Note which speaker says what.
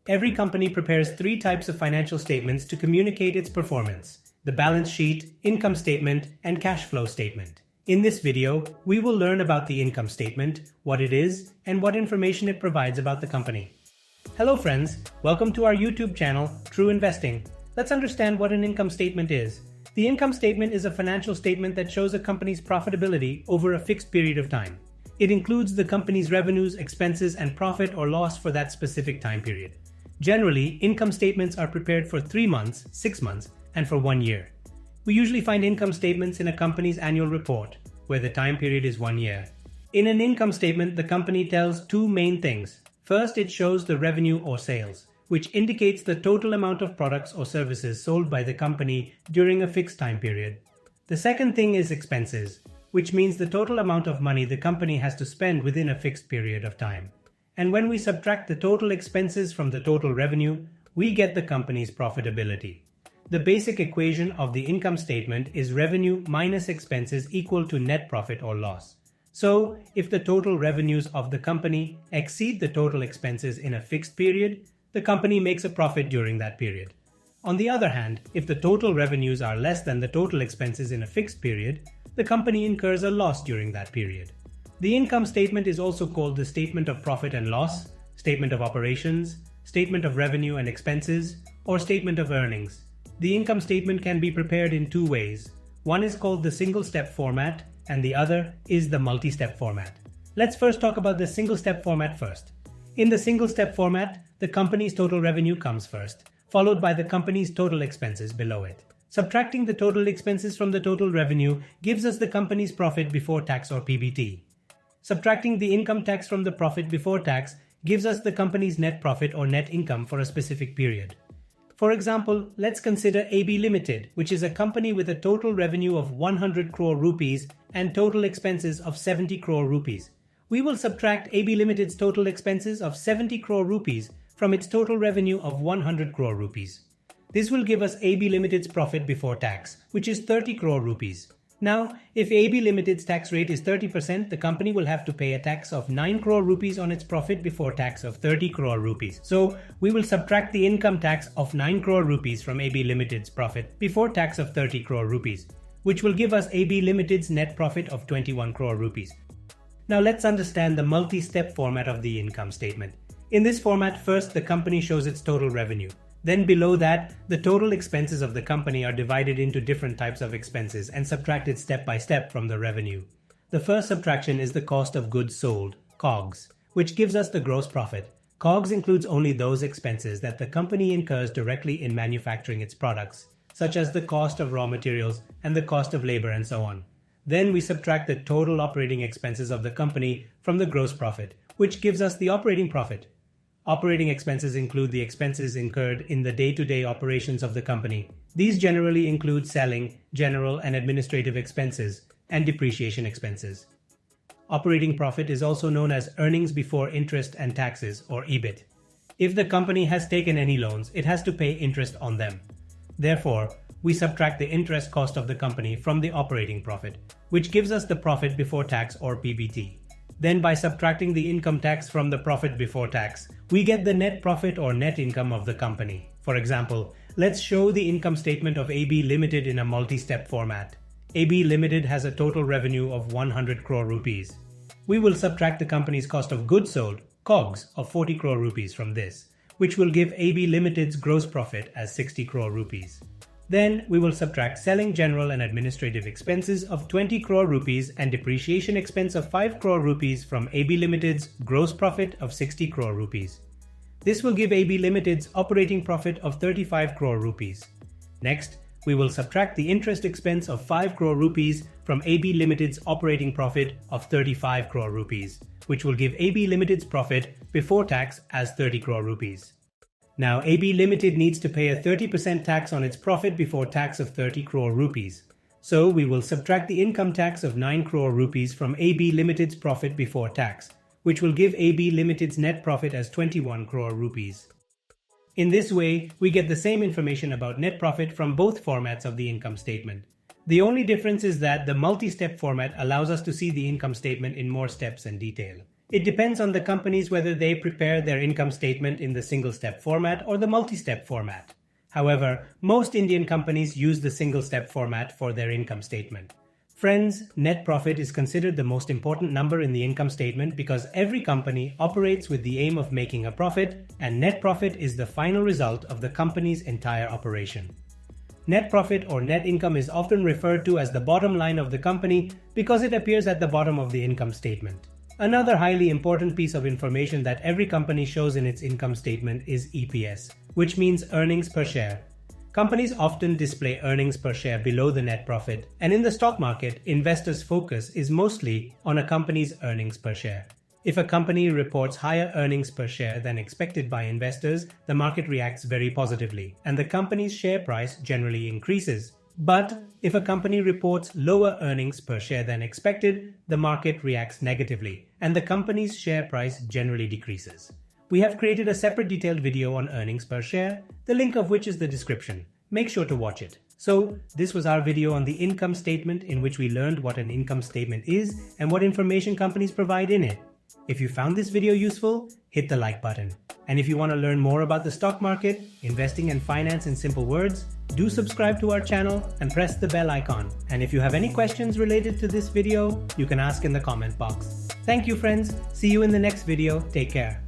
Speaker 1: Every company prepares three types of financial statements to communicate its performance: the balance sheet, income statement, and cash flow statement. In this video, we will learn about the income statement, what it is, and what information it provides about the company. Hello friends, welcome to our YouTube channel, True Investing. Let's understand what an income statement is. The income statement is a financial statement that shows a company's profitability over a fixed period of time. It includes the company's revenues, expenses, and profit or loss for that specific time period. Generally, income statements are prepared for 3 months, 6 months, and for 1 year. We usually find income statements in a company's annual report, where the time period is 1 year. In an income statement, the company tells two main things. First, it shows the revenue or sales, which indicates the total amount of products or services sold by the company during a fixed time period. The second thing is expenses, which means the total amount of money the company has to spend within a fixed period of time. And when we subtract the total expenses from the total revenue, we get the company's profitability. The basic equation of the income statement is revenue minus expenses equal to net profit or loss. So, if the total revenues of the company exceed the total expenses in a fixed period, the company makes a profit during that period. On the other hand, if the total revenues are less than the total expenses in a fixed period, the company incurs a loss during that period. The income statement is also called the statement of profit and loss, statement of operations, statement of revenue and expenses, or statement of earnings. The income statement can be prepared in two ways. One is called the single-step format, and the other is the multi-step format. Let's first talk about the single-step format first. In the single-step format, the company's total revenue comes first, followed by the company's total expenses below it. Subtracting the total expenses from the total revenue gives us the company's profit before tax or PBT. Subtracting the income tax from the profit before tax gives us the company's net profit or net income for a specific period. For example, let's consider AB Limited, which is a company with a total revenue of 100 crore rupees and total expenses of 70 crore rupees. We will subtract AB Limited's total expenses of 70 crore rupees from its total revenue of 100 crore rupees. This will give us AB Limited's profit before tax, which is 30 crore rupees. Now, if AB Limited's tax rate is 30%, the company will have to pay a tax of 9 crore rupees on its profit before tax of 30 crore rupees. So, we will subtract the income tax of 9 crore rupees from AB Limited's profit before tax of 30 crore rupees, which will give us AB Limited's net profit of 21 crore rupees. Now let's understand the multi-step format of the income statement. In this format, first the company shows its total revenue. Then below that, the total expenses of the company are divided into different types of expenses and subtracted step by step from the revenue. The first subtraction is the cost of goods sold, COGS, which gives us the gross profit. COGS includes only those expenses that the company incurs directly in manufacturing its products, such as the cost of raw materials and the cost of labor and so on. Then we subtract the total operating expenses of the company from the gross profit, which gives us the operating profit. Operating expenses include the expenses incurred in the day-to-day operations of the company. These generally include selling, general and administrative expenses, and depreciation expenses. Operating profit is also known as earnings before interest and taxes, or EBIT. If the company has taken any loans, it has to pay interest on them. Therefore, we subtract the interest cost of the company from the operating profit, which gives us the profit before tax, or PBT. Then by subtracting the income tax from the profit before tax, we get the net profit or net income of the company. For example, let's show the income statement of AB Limited in a multi-step format. AB Limited has a total revenue of 100 crore rupees. We will subtract the company's cost of goods sold, COGS, of 40 crore rupees from this, which will give AB Limited's gross profit as 60 crore rupees. Then we will subtract selling, general and administrative expenses of 20 crore rupees and depreciation expense of 5 crore rupees from AB Limited's gross profit of 60 crore rupees. This will give AB Limited's operating profit of 35 crore rupees. Next, we will subtract the interest expense of 5 crore rupees from AB Limited's operating profit of 35 crore rupees, which will give AB Limited's profit before tax as 30 crore rupees. Now, AB Limited needs to pay a 30% tax on its profit before tax of 30 crore rupees. So, we will subtract the income tax of 9 crore rupees from AB Limited's profit before tax, which will give AB Limited's net profit as 21 crore rupees. In this way, we get the same information about net profit from both formats of the income statement. The only difference is that the multi-step format allows us to see the income statement in more steps and detail. It depends on the companies whether they prepare their income statement in the single-step format or the multi-step format. However, most Indian companies use the single-step format for their income statement. Friends, net profit is considered the most important number in the income statement because every company operates with the aim of making a profit, and net profit is the final result of the company's entire operation. Net profit or net income is often referred to as the bottom line of the company because it appears at the bottom of the income statement. Another highly important piece of information that every company shows in its income statement is EPS, which means earnings per share. Companies often display earnings per share below the net profit, and in the stock market, investors' focus is mostly on a company's earnings per share. If a company reports higher earnings per share than expected by investors, the market reacts very positively, and the company's share price generally increases. But if a company reports lower earnings per share than expected, the market reacts negatively, and the company's share price generally decreases. We have created a separate detailed video on earnings per share, the link of which is the description. Make sure to watch it. So, this was our video on the income statement in which we learned what an income statement is and what information companies provide in it. If you found this video useful, hit the like button. And if you want to learn more about the stock market, investing and finance in simple words, do subscribe to our channel and press the bell icon. And if you have any questions related to this video, you can ask in the comment box. Thank you friends. See you in the next video. Take care.